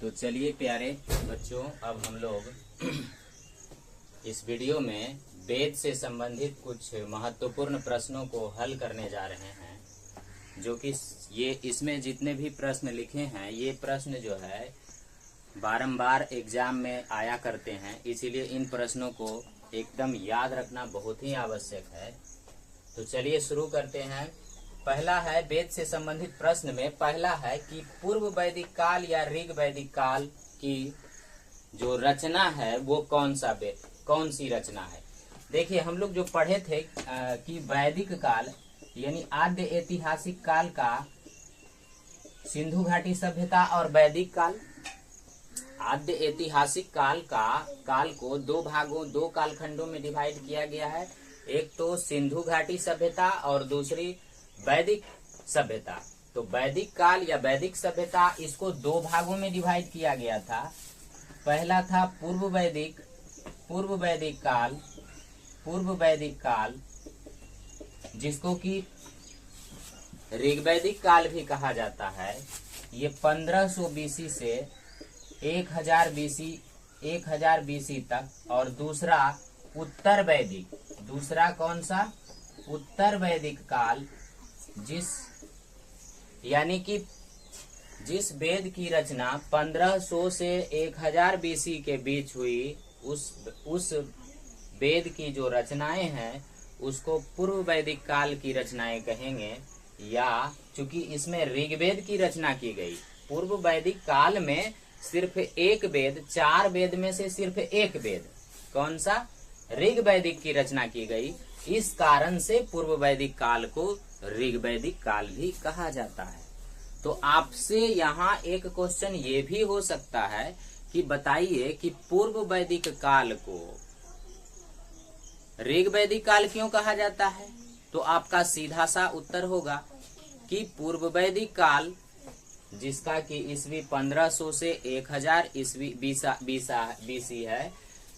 तो चलिए प्यारे बच्चों, अब हम लोग इस वीडियो में वेद से संबंधित कुछ महत्वपूर्ण प्रश्नों को हल करने जा रहे हैं। जो कि ये इसमें जितने भी प्रश्न लिखे हैं, ये प्रश्न जो है बारंबार एग्जाम में आया करते हैं, इसीलिए इन प्रश्नों को एकदम याद रखना बहुत ही आवश्यक है। तो चलिए शुरू करते हैं। पहला है वेद से संबंधित प्रश्न में पहला है कि पूर्व वैदिक काल या ऋग वैदिक काल की जो रचना है वो कौन सी रचना है। देखिए, हम लोग जो पढ़े थे कि वैदिक काल यानी आद्य ऐतिहासिक काल का सिंधु घाटी सभ्यता और वैदिक काल, आद्य ऐतिहासिक काल को दो कालखंडों में डिवाइड किया गया है। एक तो सिंधु घाटी सभ्यता और दूसरी वैदिक सभ्यता। तो वैदिक काल या वैदिक सभ्यता, इसको दो भागों में डिवाइड किया गया था। पहला था पूर्व वैदिक काल जिसको कि ऋग्वैदिक काल भी कहा जाता है। ये 1500 बीसी से 1000 बीसी तक। और दूसरा उत्तर वैदिक, दूसरा कौन सा? उत्तर वैदिक काल, यानी कि जिस वेद की रचना 1500 से 1000 बीसी के बीच हुई, उस वेद की जो रचनाएं हैं उसको पूर्व वैदिक काल की रचनाएं कहेंगे। या चूंकि इसमें ऋग्वेद की रचना की गई, पूर्व वैदिक काल में सिर्फ एक वेद, 4 वेद में से सिर्फ एक वेद, कौन सा? ऋग्वैदिक की रचना की गई। इस कारण से पूर्व वैदिक काल को ऋग्वैदिक काल भी कहा जाता है। तो आपसे यहाँ एक क्वेश्चन ये भी हो सकता है कि बताइए कि पूर्व वैदिक काल को ऋग्वैदिक काल क्यों कहा जाता है? तो आपका सीधा सा उत्तर होगा कि पूर्व वैदिक काल, जिसका कि ईस्वी 1500 से 1000 ईस्वी बीसी है,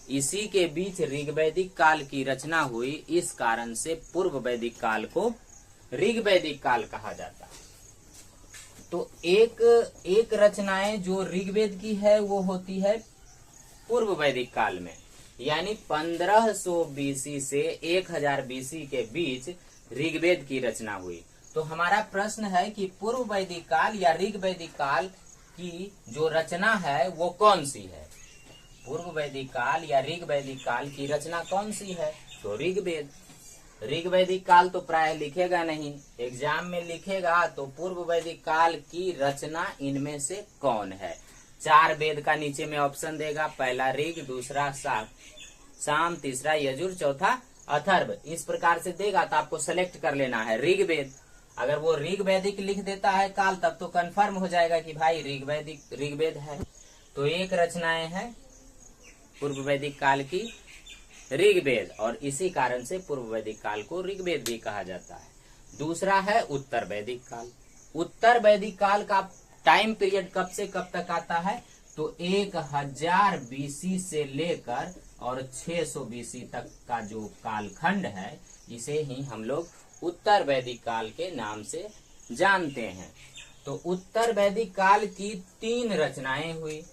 इसी के बीच ऋग्वैदिक काल की रचना हुई। इस कारण से पूर्व वैदिक काल को ऋग्वैदिक काल कहा जाता है। तो एक रचनाएं जो ऋग्वेद की है वो होती है पूर्व वैदिक काल में, यानी 1500 बीसी से 1000 बीसी के बीच ऋग्वेद की रचना हुई। तो हमारा प्रश्न है कि पूर्व वैदिक काल या ऋग्वैदिक काल की जो रचना है वो कौन सी है? पूर्व वैदिक काल या ऋग्वैदिक काल की रचना कौन सी है? तो ऋग्वेद। ऋग्वैदिक काल तो प्राय लिखेगा नहीं, एग्जाम में लिखेगा तो पूर्व वैदिक काल की रचना इनमें से कौन है? 4 वेद का नीचे में ऑप्शन देगा, पहला ऋग, दूसरा साम, तीसरा यजुर, चौथा अथर्व। इस प्रकार से देगा तो आपको सेलेक्ट कर लेना है ऋग्वेद। अगर वो ऋग्वैदिक लिख देता है काल, तब तो कंफर्म हो जाएगा कि भाई ऋग्वेद है। तो एक रचनाएं हैं पूर्व वैदिक काल की ऋग्वेद, और इसी कारण से पूर्व वैदिक काल को ऋग्वेद भी कहा जाता है। दूसरा है उत्तर वैदिक काल। उत्तर वैदिक काल का टाइम पीरियड कब से कब तक आता है? तो 1000 बीसी से लेकर और 600 बीसी तक का जो कालखंड है, इसे ही हम लोग उत्तर वैदिक काल के नाम से जानते हैं। तो उत्तर वैदिक काल की 3 रचनाएं हुई,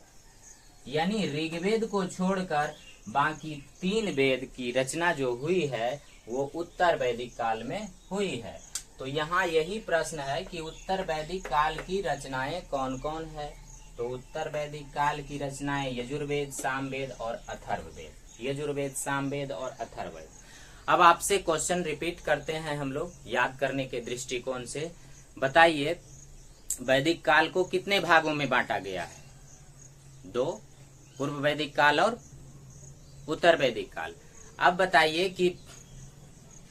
यानी ऋग्वेद को छोड़कर बाकी 3 वेद की रचना जो हुई है वो उत्तर वैदिक काल में हुई है। तो यहाँ यही प्रश्न है कि उत्तर वैदिक काल की रचनाएं कौन कौन है? तो उत्तर वैदिक काल की रचनाएं यजुर्वेद, सामवेद और अथर्ववेद। यजुर्वेद, सामवेद और अथर्ववेद। अब आपसे क्वेश्चन रिपीट करते हैं हम लोग याद करने के दृष्टिकोण से। बताइए, वैदिक काल को कितने भागों में बांटा गया है? 2, पूर्व वैदिक काल और उत्तर वैदिक काल। अब बताइए कि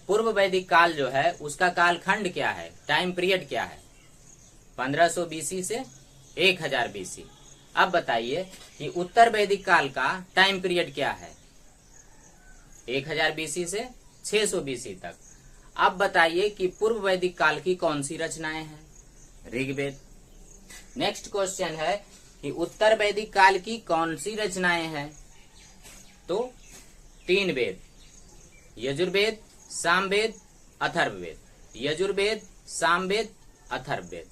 पूर्व वैदिक काल जो है उसका कालखंड क्या है, टाइम पीरियड क्या है? 1500 बीसी से 1000 बीसी। अब बताइए कि उत्तर वैदिक काल का टाइम पीरियड क्या है? 1000 बीसी से 600 बीसी तक। अब बताइए कि पूर्व वैदिक काल की कौन सी रचनाएं हैं? ऋग्वेद। नेक्स्ट क्वेश्चन है कि उत्तर वैदिक काल की कौन सी रचनाएं हैं? तो 3 वेद, यजुर्वेद, सामवेद, अथर्ववेद। यजुर्वेद, सामवेद, अथर्ववेद।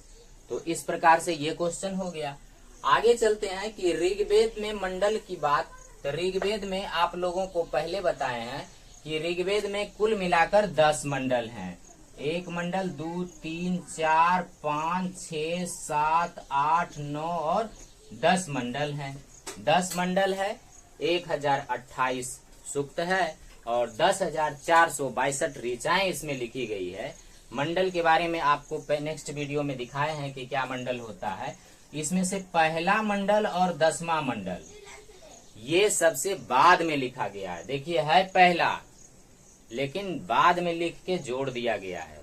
तो इस प्रकार से ये क्वेश्चन हो गया। आगे चलते हैं कि ऋग्वेद में मंडल की बात। तो ऋग्वेद में आप लोगों को पहले बताए हैं कि ऋग्वेद में कुल मिलाकर 10 मंडल हैं। 1 मंडल, 2, 3, 4, 5, 6, 7, 8, 9 और 10 मंडल हैं। 10 मंडल है, 1028 सूक्त है और 10,462 ऋचाएं इसमें लिखी गई है। मंडल के बारे में आपको नेक्स्ट वीडियो में दिखाए हैं कि क्या मंडल होता है। इसमें से पहला मंडल और 10वां मंडल ये सबसे बाद में लिखा गया है। देखिए है पहला, लेकिन बाद में लिख के जोड़ दिया गया है।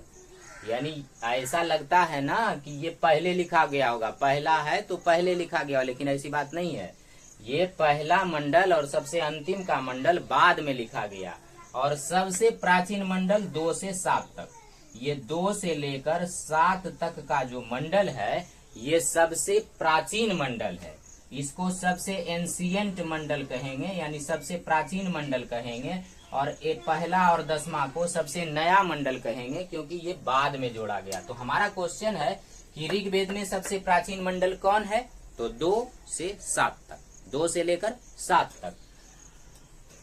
यानी ऐसा लगता है ना कि ये पहले लिखा गया होगा, पहला है तो पहले लिखा गया, लेकिन ऐसी बात नहीं है। ये पहला मंडल और सबसे अंतिम का मंडल बाद में लिखा गया। और सबसे प्राचीन मंडल 2 से 7 तक, ये 2 से लेकर 7 तक का जो मंडल है ये सबसे प्राचीन मंडल है। इसको सबसे एंशियंट मंडल कहेंगे, यानी सबसे प्राचीन मंडल कहेंगे। और एक पहला और 10वां को सबसे नया मंडल कहेंगे, क्योंकि ये बाद में जोड़ा गया। तो हमारा क्वेश्चन है कि ऋग्वेद में सबसे प्राचीन मंडल कौन है? तो 2 से 7 तक, 2 से लेकर 7 तक।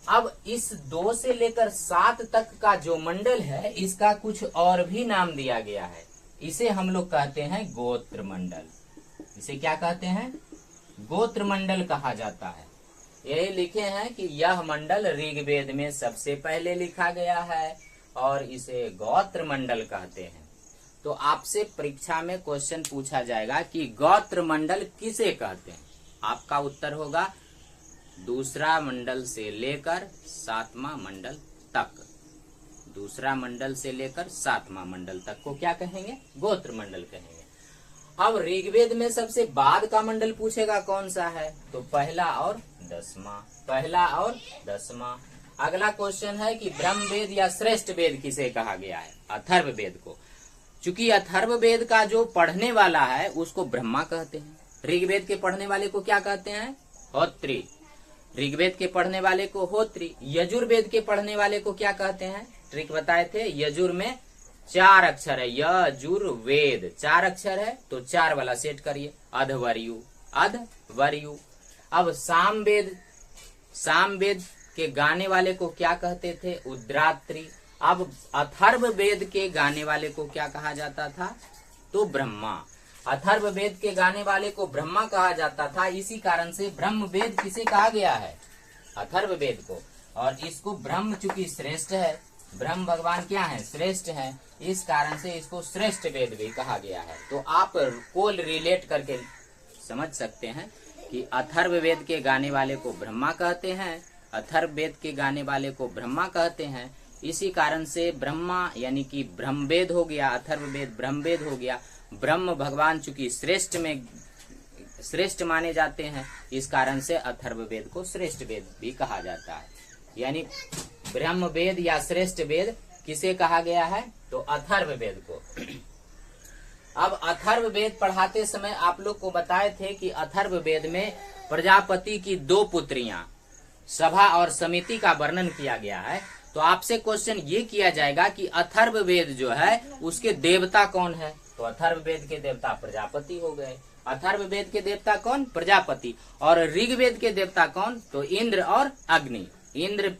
अब इस 2 से लेकर 7 तक का जो मंडल है इसका कुछ और भी नाम दिया गया है। इसे हम लोग कहते हैं गोत्र मंडल। इसे क्या कहते हैं? गोत्र मंडल कहा जाता है। यही लिखे हैं कि यह मंडल ऋग्वेद में सबसे पहले लिखा गया है और इसे गोत्र मंडल कहते हैं। तो आपसे परीक्षा में क्वेश्चन पूछा जाएगा कि गोत्र मंडल किसे कहते हैं? आपका उत्तर होगा दूसरा मंडल से लेकर 7वां मंडल तक। दूसरा मंडल से लेकर 7वां मंडल तक को क्या कहेंगे? गोत्र मंडल कहेंगे। अब ऋग्वेद में सबसे बाद का मंडल पूछेगा कौन सा है? तो पहला और 10वां, पहला और 10वां। अगला क्वेश्चन है कि ब्रह्म वेद या श्रेष्ठ वेद किसे कहा गया है? अथर्व वेद को। चूंकि अथर्व वेद का जो पढ़ने वाला है उसको ब्रह्मा कहते हैं। ऋग्वेद के पढ़ने वाले को क्या कहते हैं? होत्री। ऋग्वेद के पढ़ने वाले को होत्री। यजुर्वेद के पढ़ने वाले को क्या कहते हैं? ट्रिक बताए थे, यजुर में 4 अक्षर है, यजुर्वेद 4 अक्षर है तो 4 वाला सेट करिए, अधवर्यु, अधवर्यु। अब सामवेद, सामवेद के गाने वाले को क्या कहते थे? उद्रात्री। अब अथर्व वेद के गाने वाले को क्या कहा जाता था? तो ब्रह्मा। अथर्व वेद के गाने वाले को ब्रह्मा कहा जाता था। इसी कारण से ब्रह्म वेद किसे कहा गया है? अथर्व वेद को। और इसको ब्रह्म चूंकि श्रेष्ठ है, ब्रह्म भगवान क्या है? श्रेष्ठ है, इस कारण से इसको श्रेष्ठ वेद भी कहा गया है। तो आप को रिलेट करके समझ सकते हैं कि अथर्व वेद के गाने वाले को ब्रह्मा कहते हैं, अथर्व वेद के गाने वाले को ब्रह्मा कहते हैं। इसी कारण से ब्रह्मा यानी कि ब्रह्मवेद हो गया, अथर्व वेद ब्रह्मवेद हो गया। ब्रह्म भगवान चूंकि श्रेष्ठ में श्रेष्ठ माने जाते हैं, इस कारण से अथर्व वेद को श्रेष्ठ वेद भी कहा जाता है। यानी ब्रह्म वेद या श्रेष्ठ वेद किसे कहा गया है? तो अथर्व वेद को। अब अथर्व वेद पढ़ाते समय आप लोग को बताए थे कि अथर्व वेद में प्रजापति की 2 पुत्रियां सभा और समिति का वर्णन किया गया है। तो आपसे क्वेश्चन ये किया जाएगा कि अथर्व वेद जो है उसके देवता कौन है? तो अथर्व वेद के देवता प्रजापति हो गए। अथर्व वेद के देवता कौन? प्रजापति। और ऋग्वेद के देवता कौन? तो इंद्र और अग्नि। इंद्र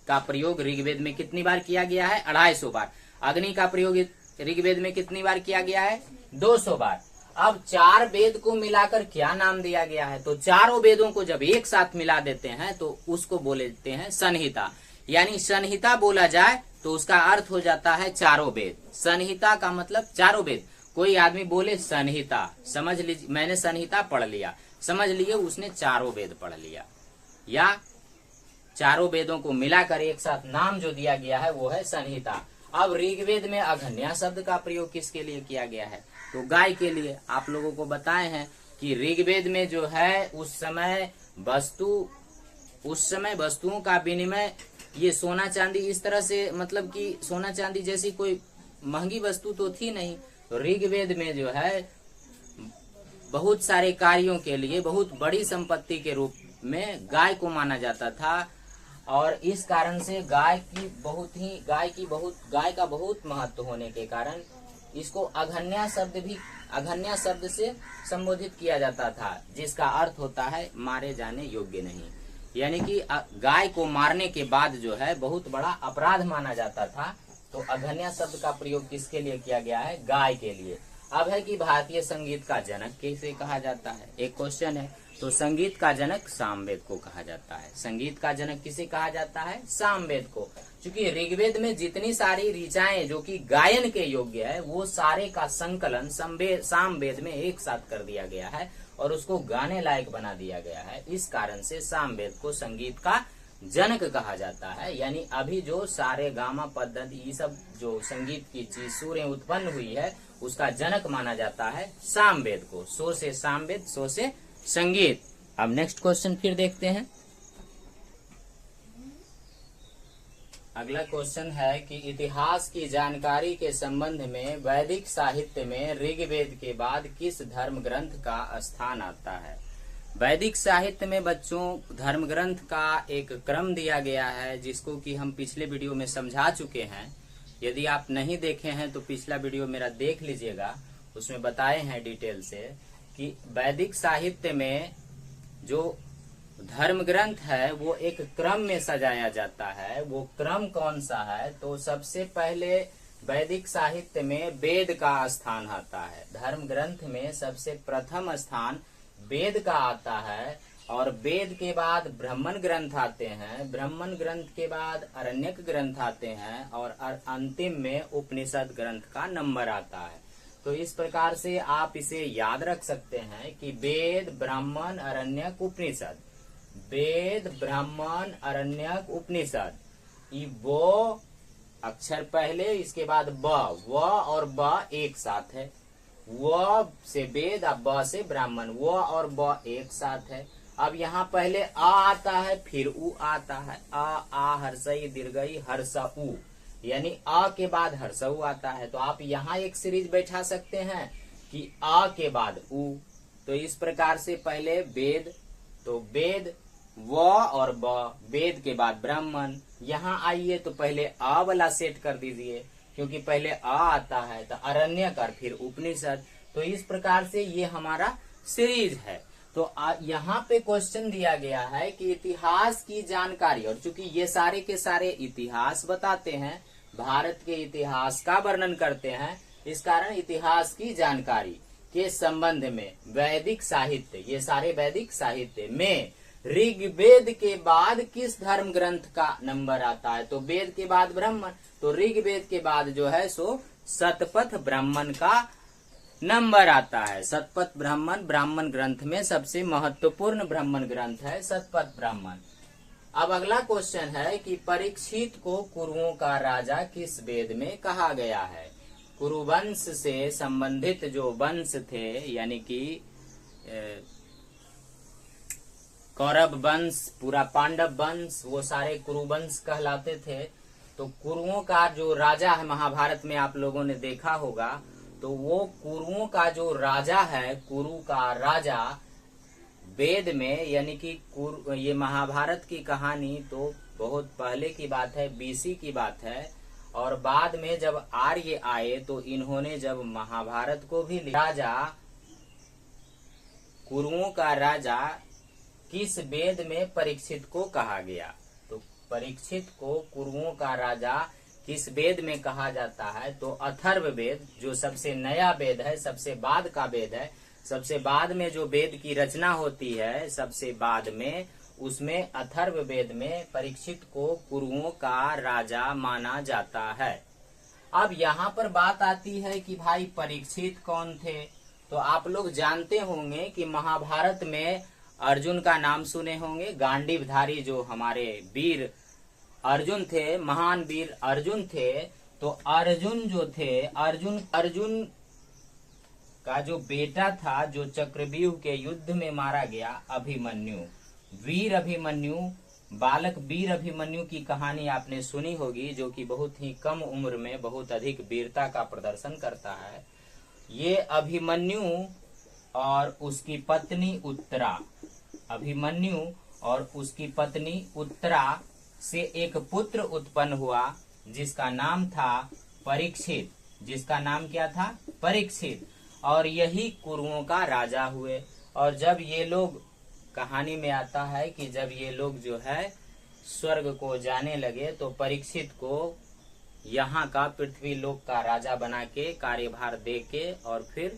का प्रयोग ऋग्वेद में कितनी बार किया गया है? 250 बार। अग्नि का प्रयोग ऋग्वेद में कितनी बार किया गया है? 200 बार। अब 4 वेद को मिलाकर क्या नाम दिया गया है? तो चारों वेदों को जब एक साथ मिला देते हैं तो उसको बोलते हैं संहिता। यानी संहिता बोला जाए तो उसका अर्थ हो जाता है चारों वेद। संहिता का मतलब चारों वेद। कोई आदमी बोले संहिता, समझ लीजिए मैंने संहिता पढ़ लिया, समझ लिए उसने चारों वेद पढ़ लिया। या चारों वेदों को मिलाकर एक साथ नाम जो दिया गया है वो है संहिता। अब ऋग्वेद में अघन्या शब्द का प्रयोग किसके लिए किया गया है? तो गाय के लिए। आप लोगों को बताए हैं कि ऋग्वेद में जो है उस समय वस्तुओं का विनिमय, ये सोना चांदी इस तरह से, मतलब कि सोना चांदी जैसी कोई महंगी वस्तु तो थी नहीं। तो ऋग्वेद में जो है बहुत सारे कार्यों के लिए बहुत बड़ी संपत्ति के रूप में गाय को माना जाता था। और इस कारण से गाय का बहुत महत्व होने के कारण इसको अघन्या शब्द भी अघन्या शब्द से संबोधित किया जाता था, जिसका अर्थ होता है मारे जाने योग्य नहीं। यानी कि गाय को मारने के बाद जो है बहुत बड़ा अपराध माना जाता था। तो अघन्या शब्द का प्रयोग किसके लिए किया गया है? गाय के लिए। अब है कि भारतीय संगीत का जनक किसे कहा जाता है? एक क्वेश्चन है। तो संगीत का जनक सामवेद को कहा जाता है। संगीत का जनक किसे कहा जाता है? सामवेद को। क्योंकि ऋग्वेद में जितनी सारी ऋचाएं जो कि गायन के योग्य है, वो सारे का संकलन सामवेद में एक साथ कर दिया गया है और उसको गाने लायक बना दिया गया है। इस कारण से सामवेद को संगीत का जनक कहा जाता है। यानी अभी जो सारे गामा पद्धति ये सब जो संगीत की चीज सुरें उत्पन्न हुई है, उसका जनक माना जाता है सामवेद को। सो से सामवेद, सो से संगीत। अब नेक्स्ट क्वेश्चन फिर देखते हैं। अगला क्वेश्चन है कि इतिहास की जानकारी के संबंध में वैदिक साहित्य में ऋग्वेद के बाद किस धर्म ग्रंथ का स्थान आता है? वैदिक साहित्य में बच्चों धर्म ग्रंथ का एक क्रम दिया गया है, जिसको कि हम पिछले वीडियो में समझा चुके हैं। यदि आप नहीं देखे हैं तो पिछला वीडियो मेरा देख लीजिएगा, उसमें बताए हैं डिटेल से कि वैदिक साहित्य में जो धर्म ग्रंथ है वो एक क्रम में सजाया जाता है। वो क्रम कौन सा है? तो सबसे पहले वैदिक साहित्य में वेद का स्थान आता है। धर्म ग्रंथ में सबसे प्रथम स्थान वेद का आता है और वेद के बाद ब्राह्मण ग्रंथ आते हैं। ब्राह्मण ग्रंथ के बाद अरण्यक ग्रंथ आते हैं और अंतिम में उपनिषद ग्रंथ का नंबर आता है। तो इस प्रकार से आप इसे याद रख सकते हैं कि वेद, ब्राह्मण, अरण्यक, उपनिषद। वेद, ब्राह्मण, अरण्यक, उपनिषद। वो अक्षर पहले, इसके बाद व और ब एक साथ है। व से वेद, ब से ब्राह्मण। व और ब एक साथ है। अब यहाँ पहले आ आता है, फिर उ आता है। आ हर्षई दीर्घई हर्ष उ, यानी आ के बाद हर्ष उ आता है। तो आप यहाँ एक सीरीज बैठा सकते हैं कि आ के बाद उ। तो इस प्रकार से पहले वेद, तो वेद व और ब, वेद के बाद ब्राह्मण। यहाँ आइए तो पहले आ वाला सेट कर दीजिए, क्योंकि पहले आ आता है, तो अरण्यक और फिर उपनिषद। तो इस प्रकार से ये हमारा सीरीज है। तो यहाँ पे क्वेश्चन दिया गया है कि इतिहास की जानकारी, और चूंकि ये सारे के सारे इतिहास बताते हैं, भारत के इतिहास का वर्णन करते हैं, इस कारण इतिहास की जानकारी के संबंध में वैदिक साहित्य, ये सारे वैदिक साहित्य में ऋग्वेद के बाद किस धर्म ग्रंथ का नंबर आता है? तो वेद के बाद ब्राह्मण, तो ऋग्वेद के बाद जो है सो शतपथ ब्राह्मण का नंबर आता है। शतपथ ब्राह्मण ब्राह्मण ग्रंथ में सबसे महत्वपूर्ण ब्राह्मण ग्रंथ है शतपथ ब्राह्मण। अब अगला क्वेश्चन है कि परीक्षित को कुरुओं का राजा किस वेद में कहा गया है? कुरुवंश से संबंधित जो वंश थे, यानी कि कौरव वंश, पूरा पांडव वंश, वो सारे कुरुवंश कहलाते थे। तो कुरुओं का जो राजा है, महाभारत में आप लोगों ने देखा होगा, तो वो कुरुओं का जो राजा है, कुरु का राजा वेद में, यानी कि ये महाभारत की कहानी तो बहुत पहले की बात है, बीसी की बात है। और बाद में जब आर्य आए तो इन्होंने जब महाभारत को भी राजा, कुरुओं का राजा किस वेद में परीक्षित को कहा गया? तो परीक्षित को कुरुओं का राजा किस वेद में कहा जाता है? तो अथर्व वेद, जो सबसे नया वेद है, सबसे बाद का वेद है, सबसे बाद में जो वेद की रचना होती है, सबसे बाद में, उसमें अथर्व वेद में परीक्षित को कुरुओं का राजा माना जाता है। अब यहाँ पर बात आती है कि भाई परीक्षित कौन थे? तो आप लोग जानते होंगे कि महाभारत में अर्जुन का नाम सुने होंगे। गांडीवधारी जो हमारे वीर अर्जुन थे, महान वीर अर्जुन थे। तो अर्जुन जो थे, अर्जुन का जो बेटा था, जो चक्रव्यूह के युद्ध में मारा गया, अभिमन्यु, वीर अभिमन्यु, बालक वीर अभिमन्यु की कहानी आपने सुनी होगी, जो कि बहुत ही कम उम्र में बहुत अधिक वीरता का प्रदर्शन करता है। ये अभिमन्यु और उसकी पत्नी उत्तरा, अभिमन्यु और उसकी पत्नी उत्तरा से एक पुत्र उत्पन्न हुआ, जिसका नाम था परीक्षित। जिसका नाम क्या था? परीक्षित। और यही कुरुओं का राजा हुए। और जब ये लोग, कहानी में आता है कि जब ये लोग जो है स्वर्ग को जाने लगे तो परीक्षित को यहाँ का पृथ्वी लोक का राजा बना के कार्यभार दे के और फिर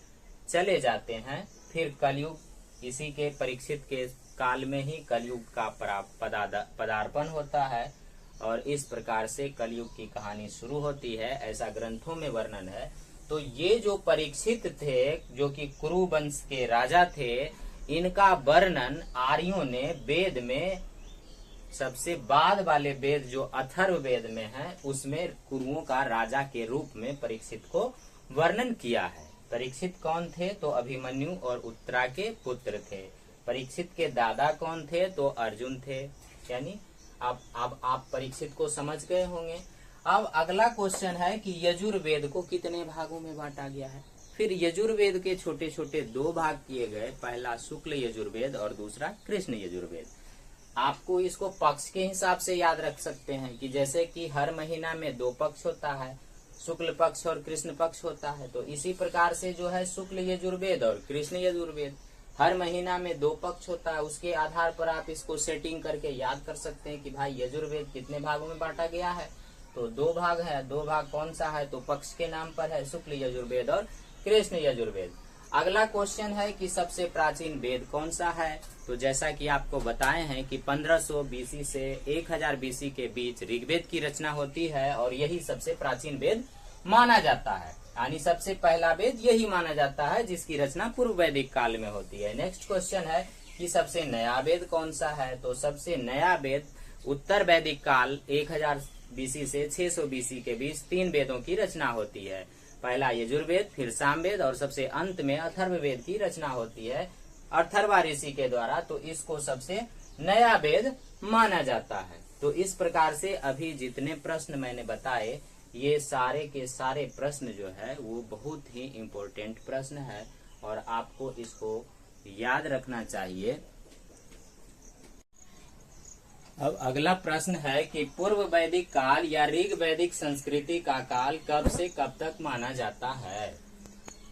चले जाते हैं। फिर कलयुग, इसी के परीक्षित के काल में ही कलयुग का पदार्पण होता है और इस प्रकार से कलयुग की कहानी शुरू होती है, ऐसा ग्रंथों में वर्णन है। तो ये जो परीक्षित थे, जो कि कुरु वंश के राजा थे, इनका वर्णन आर्यों ने वेद में, सबसे बाद वाले वेद जो अथर्व वेद में है, उसमें कुरुओं का राजा के रूप में परीक्षित को वर्णन किया है। परीक्षित कौन थे? तो अभिमन्यु और उत्तरा के पुत्र थे। परीक्षित के दादा कौन थे? तो अर्जुन थे। यानी अब आप परीक्षित को समझ गए होंगे। अब अगला क्वेश्चन है कि यजुर्वेद को कितने भागों में बांटा गया है। फिर यजुर्वेद के छोटे छोटे दो भाग किए गए, पहला शुक्ल यजुर्वेद और दूसरा कृष्ण यजुर्वेद। आपको इसको पक्ष के हिसाब से याद रख सकते हैं कि जैसे कि हर महीना में दो पक्ष होता है, शुक्ल पक्ष और कृष्ण पक्ष होता है, तो इसी प्रकार से जो है शुक्ल यजुर्वेद और कृष्ण यजुर्वेद, हर महीना में दो पक्ष होता है। उसके आधार पर आप इसको सेटिंग करके याद कर सकते हैं कि भाई यजुर्वेद कितने भागों में बांटा गया है। तो दो भाग है। दो भाग कौन सा है? तो पक्ष के नाम पर है, शुक्ल यजुर्वेद और कृष्ण यजुर्वेद। अगला क्वेश्चन है कि सबसे प्राचीन वेद कौन सा है। तो जैसा कि आपको बताए हैं कि 1500 बीसी से 1000 बीसी के बीच ऋग्वेद की रचना होती है और यही सबसे प्राचीन वेद माना जाता है। यानी सबसे पहला वेद यही माना जाता है जिसकी रचना पूर्व वैदिक काल में होती है। नेक्स्ट क्वेश्चन है कि सबसे नया वेद कौन सा है। तो सबसे नया वेद उत्तर वैदिक काल 1000 बीसी से 600 बीसी के बीच 3 वेदों की रचना होती है। पहला यजुर्वेद, फिर सामवेद और सबसे अंत में अथर्ववेद की रचना होती है अथर्वा ऋषि के द्वारा। तो इसको सबसे नया वेद माना जाता है। तो इस प्रकार से अभी जितने प्रश्न मैंने बताए, ये सारे के सारे प्रश्न जो है वो बहुत ही इम्पोर्टेंट प्रश्न है और आपको इसको याद रखना चाहिए। अब अगला प्रश्न है कि पूर्व वैदिक काल या ऋग वैदिक संस्कृति का काल कब से कब तक माना जाता है।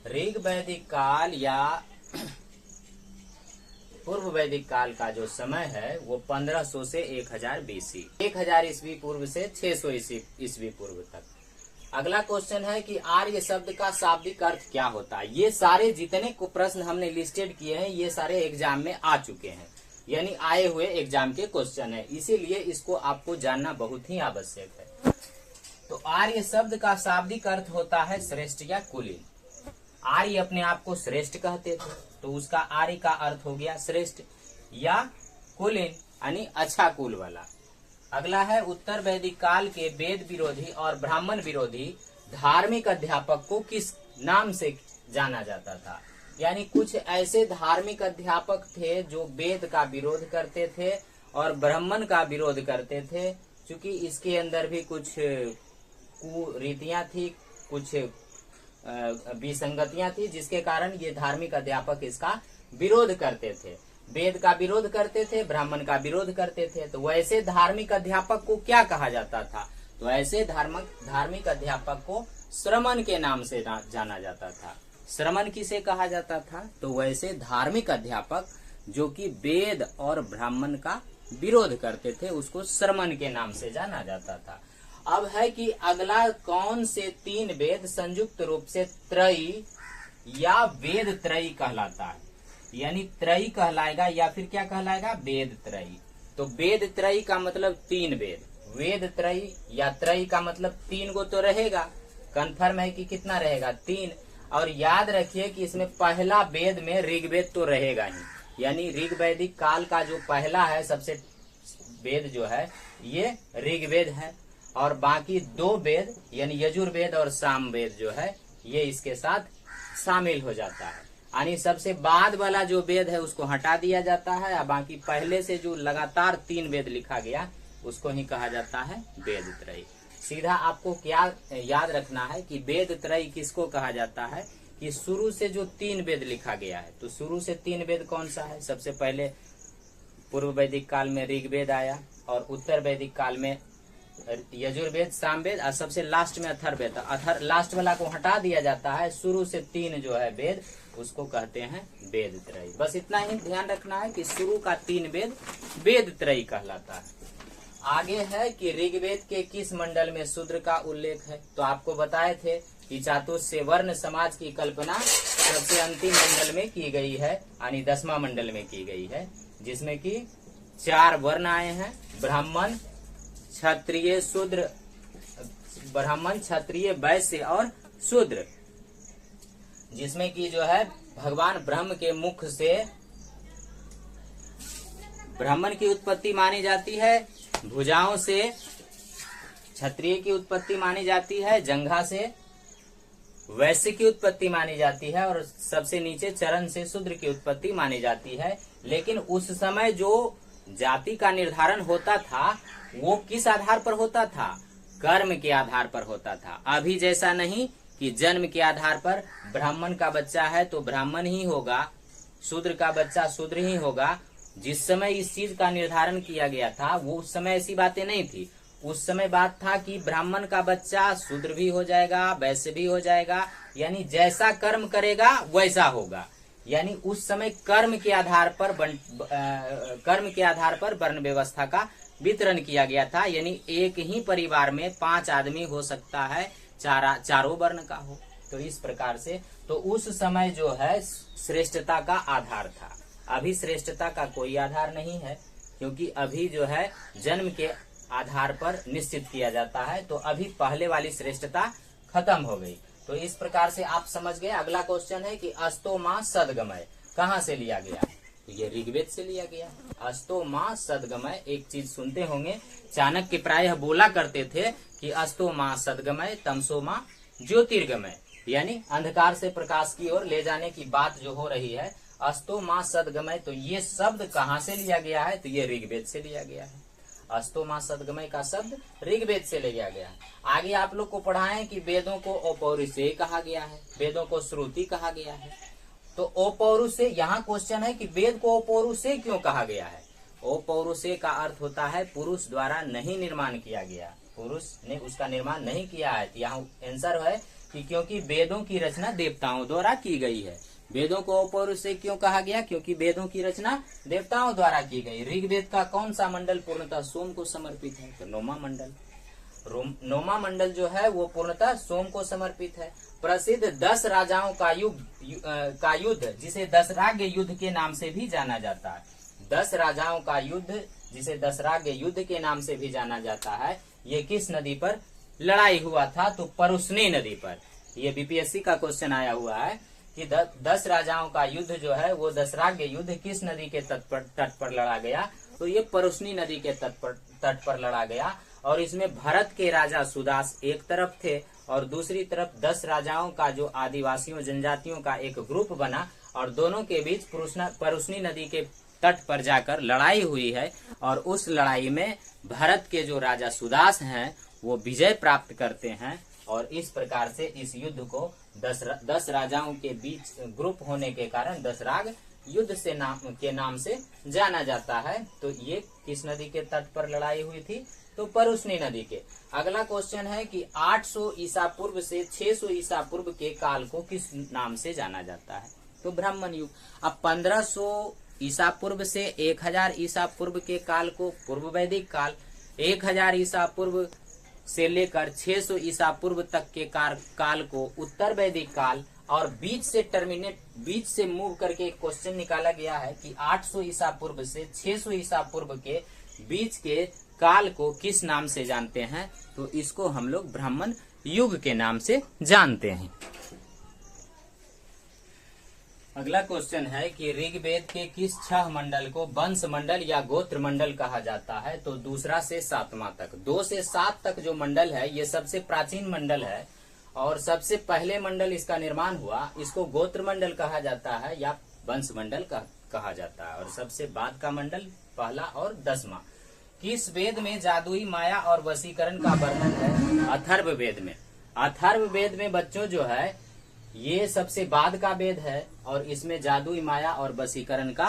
ऋग वैदिक काल या पूर्व वैदिक काल का जो समय है वो 1500 से 1000 बीसी, 1000 ईस्वी पूर्व से 600 ईस्वी पूर्व तक। अगला क्वेश्चन है कि आर्य शब्द का शाब्दिक अर्थ क्या होता है। ये सारे जितने को प्रश्न हमने लिस्टेड किए हैं ये सारे एग्जाम में आ चुके हैं, यानी आए हुए एग्जाम के क्वेश्चन है, इसीलिए इसको आपको जानना बहुत ही आवश्यक है। तो आर्य शब्द का शाब्दिक अर्थ होता है श्रेष्ठ या कुलीन। आर्य अपने आप को श्रेष्ठ कहते थे, तो उसका आर्य का अर्थ हो गया श्रेष्ठ, या कुलीन यानी अच्छा कुल वाला। अगला है उत्तर वैदिक काल के वेद विरोधी और ब्राह्मण विरोधी धार्मिक अध्यापक को किस नाम से जाना जाता था। यानी कुछ ऐसे धार्मिक अध्यापक थे जो वेद का विरोध करते थे और ब्राह्मण का विरोध करते थे, क्योंकि इसके अंदर भी कुछ कुरीतियां थी, कुछ विसंगतियां थी, जिसके कारण ये धार्मिक अध्यापक इसका विरोध करते थे। वेद का विरोध करते थे, ब्राह्मण का विरोध करते थे। तो वैसे धार्मिक अध्यापक को क्या कहा जाता था? तो ऐसे धार्मिक अध्यापक को श्रमण के नाम से जाना जाता था। श्रमण किसे कहा जाता था? तो वैसे धार्मिक अध्यापक जो कि वेद और ब्राह्मण का विरोध करते थे उसको श्रमण के नाम से जाना जाता था। अब है कि अगला कौन से 3 वेद संयुक्त रूप से त्रयी या वेद त्रयी कहलाता है। यानी त्रयी कहलाएगा या फिर क्या कहलाएगा? वेद त्रयी। तो वेद त्रयी का मतलब 3 वेद, वेद त्रयी या त्रयी का मतलब 3 गो तो रहेगा। कंफर्म है कि कितना रहेगा? 3। और याद रखिए कि इसमें पहला वेद में ऋग्वेद तो रहेगा ही, यानी ऋग वैदिक काल का जो पहला है सबसे वेद जो है ये ऋग्वेद है, और बाकी 2 वेद यानी यजुर्वेद और सामवेद जो है ये इसके साथ शामिल हो जाता है। यानी सबसे बाद वाला जो वेद है उसको हटा दिया जाता है और बाकी पहले से जो लगातार 3 वेद लिखा गया उसको ही कहा जाता है वेद त्रयी। सीधा आपको क्या याद रखना है कि वेद त्रयी किसको कहा जाता है कि शुरू से जो 3 वेद लिखा गया है। तो शुरू से 3 वेद कौन सा है? सबसे पहले पूर्व वैदिक काल में ऋग्वेद आया और उत्तर वैदिक काल में यजुर्वेद, सामवेद और सबसे लास्ट में अथर्ववेद। लास्ट वाला को हटा दिया जाता है, शुरू से 3 जो है वेद उसको कहते हैं वेद त्रयी। बस इतना ही ध्यान रखना है कि शुरू का 3 वेद वेद त्रयी कहलाता है। आगे है कि ऋग्वेद के किस मंडल में शूद्र का उल्लेख है। तो आपको बताए थे कि चातुर्य वर्ण समाज की कल्पना सबसे अंतिम मंडल में की गई है, यानी 10वां मंडल में की गई है, जिसमें कि 4 वर्ण आए हैं, ब्राह्मण, क्षत्रिय, शूद्र, ब्राह्मण, क्षत्रिय, वैश्य और शूद्र, जिसमें कि जो है भगवान ब्रह्म के मुख से ब्राह्मण की उत्पत्ति मानी जाती है, भुजाओं से क्षत्रिय की उत्पत्ति मानी जाती है, जंघा से वैश्य की उत्पत्ति मानी जाती है और सबसे नीचे चरण से शूद्र की उत्पत्ति मानी जाती है। लेकिन उस समय जो जाति का निर्धारण होता था वो किस आधार पर होता था? कर्म के आधार पर होता था। अभी जैसा नहीं कि जन्म के आधार पर ब्राह्मण का बच्चा है तो ब्राह्मण ही होगा, शूद्र का बच्चा शूद्र ही होगा। जिस समय इस चीज का निर्धारण किया गया था वो उस समय ऐसी बातें नहीं थी। उस समय बात था कि ब्राह्मण का बच्चा शूद्र भी हो जाएगा, वैश्य भी हो जाएगा, यानी जैसा कर्म करेगा वैसा होगा। यानी उस समय कर्म के आधार पर वर्ण व्यवस्था का वितरण किया गया था। यानी एक ही परिवार में 5 आदमी हो सकता है, चारों वर्ण का हो। तो इस प्रकार से तो उस समय जो है श्रेष्ठता का आधार था। अभी श्रेष्ठता का कोई आधार नहीं है, क्योंकि अभी जो है जन्म के आधार पर निश्चित किया जाता है। तो अभी पहले वाली श्रेष्ठता खत्म हो गई। तो इस प्रकार से आप समझ गए। अगला क्वेश्चन है कि अस्तो माँ सदगमय कहाँ से लिया गया? तो ये ऋग्वेद से लिया गया। अस्तो माँ सदगमय, एक चीज सुनते होंगे, चाणक्य प्रायः बोला करते थे कि अस्तो माँ सदगमय तमसो माँ ज्योतिर्गमय, यानी अंधकार से प्रकाश की ओर ले जाने की बात जो हो रही है, अस्तो माँ सदगमय। तो ये शब्द कहाँ से लिया गया है? तो ये ऋग्वेद से लिया गया है। अस्तो माँ सदगमय का शब्द ऋग्वेद से लिया गया है। आगे आप लोग को पढ़ाएं कि वेदों को अपौरुषेय कहा गया है, वेदों को श्रुति कहा गया है। तो अपौरुषेय, यहाँ क्वेश्चन है कि वेद को अपौरुषेय क्यों कहा गया है? अपौरुषेय का अर्थ होता है पुरुष द्वारा नहीं निर्माण किया गया, पुरुष ने उसका निर्माण नहीं किया है। यहाँ आंसर है कि क्योंकि वेदों की रचना देवताओं द्वारा की गई है। वेदों को अपौरुषेय क्यों कहा गया? क्योंकि वेदों की रचना देवताओं द्वारा की गई। ऋग्वेद का कौन सा मंडल पूर्णतः सोम को समर्पित है? तो 9वां मंडल। 9वां मंडल जो है वो पूर्णतः सोम को समर्पित है। प्रसिद्ध 10 राजाओं का युद्ध जिसे दशराग्य युद्ध के नाम से भी जाना जाता है। 10 राजाओं का युद्ध जिसे दशराग्य युद्ध के नाम से भी जाना जाता है, ये किस नदी पर लड़ाई हुआ था? तो परुष्णी नदी पर। ये बीपीएससी का क्वेश्चन आया हुआ है कि 10 राजाओं का युद्ध जो है वो दशराग्य युद्ध किस नदी के तट पर लड़ा गया? तो ये परुष्णी नदी के तट पर लड़ा गया। और इसमें भरत के राजा सुदास एक तरफ थे और दूसरी तरफ 10 राजाओं का जो आदिवासियों जनजातियों का एक ग्रुप बना और दोनों के बीच परुष्णी नदी के तट पर जाकर लड़ाई हुई है। और उस लड़ाई में भरत के जो राजा सुदास हैं वो विजय प्राप्त करते हैं। और इस प्रकार से इस युद्ध को 10 राजाओं के बीच ग्रुप होने के कारण दशराग युद्ध के नाम से जाना जाता है। तो ये किस नदी के तट पर लड़ाई हुई थी? तो परुष्णी नदी के। अगला क्वेश्चन है कि 800 ईसा पूर्व से 600 ईसा पूर्व के काल को किस नाम से जाना जाता है? तो ब्राह्मण युग। अब 1500 ईसा पूर्व से 1000 ईसा पूर्व के काल को पूर्व वैदिक काल, 1000 ईसा पूर्व से लेकर 600 ईसा पूर्व तक के काल को उत्तर वैदिक काल, और बीच से मूव करके एक क्वेश्चन निकाला गया है कि 800 ईसा पूर्व से 600 ईसा पूर्व के बीच के काल को किस नाम से जानते हैं? तो इसको हम लोग ब्राह्मण युग के नाम से जानते हैं। अगला क्वेश्चन है कि ऋग्वेद के किस 6 मंडल को वंश मंडल या गोत्र मंडल कहा जाता है? तो 2 से 7वां तक। 2 से 7 तक जो मंडल है ये सबसे प्राचीन मंडल है और सबसे पहले मंडल इसका निर्माण हुआ, इसको गोत्र मंडल कहा जाता है या वंश मंडल कहा जाता है। और सबसे बाद का मंडल पहला और 10वां। किस वेद में जादुई माया और वशीकरण का वर्णन है? अथर्ववेद में। अथर्ववेद में बच्चों जो है ये सबसे बाद का वेद है और इसमें जादुई माया और वशीकरण का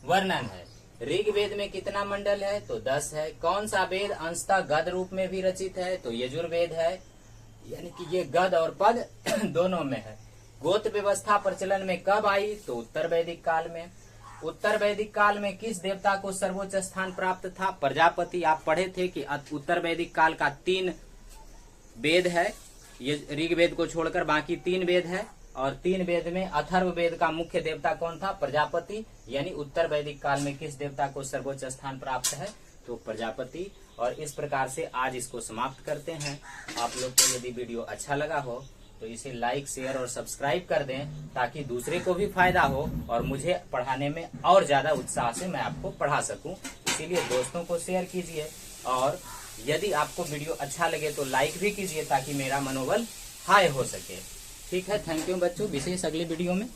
वर्णन है। ऋग्वेद में कितना मंडल है? तो 10 है। कौन सा वेद अंशतः गद रूप में भी रचित है? तो यजुर्वेद है, यानी कि ये गद और पद दोनों में है। गोत्र व्यवस्था प्रचलन में कब आई? तो उत्तर वैदिक काल में। उत्तर वैदिक काल में किस देवता को सर्वोच्च स्थान प्राप्त था? प्रजापति। आप पढ़े थे कि उत्तर वैदिक काल का 3 वेद है, ये ऋग्वेद को छोड़कर बाकी 3 वेद है, और 3 वेद में अथर्व वेद का मुख्य देवता कौन था? प्रजापति। यानी उत्तर वैदिक काल में किस देवता को सर्वोच्च स्थान प्राप्त है? तो प्रजापति। और इस प्रकार से आज इसको समाप्त करते हैं। आप लोग को यदि वीडियो अच्छा लगा हो तो इसे लाइक, शेयर और सब्सक्राइब कर दें, ताकि दूसरे को भी फायदा हो और मुझे पढ़ाने में और ज्यादा उत्साह से मैं आपको पढ़ा सकूं। इसीलिए दोस्तों को शेयर कीजिए, और यदि आपको वीडियो अच्छा लगे तो लाइक भी कीजिए, ताकि मेरा मनोबल हाई हो सके। ठीक है, थैंक यू बच्चों। विशेष अगले वीडियो में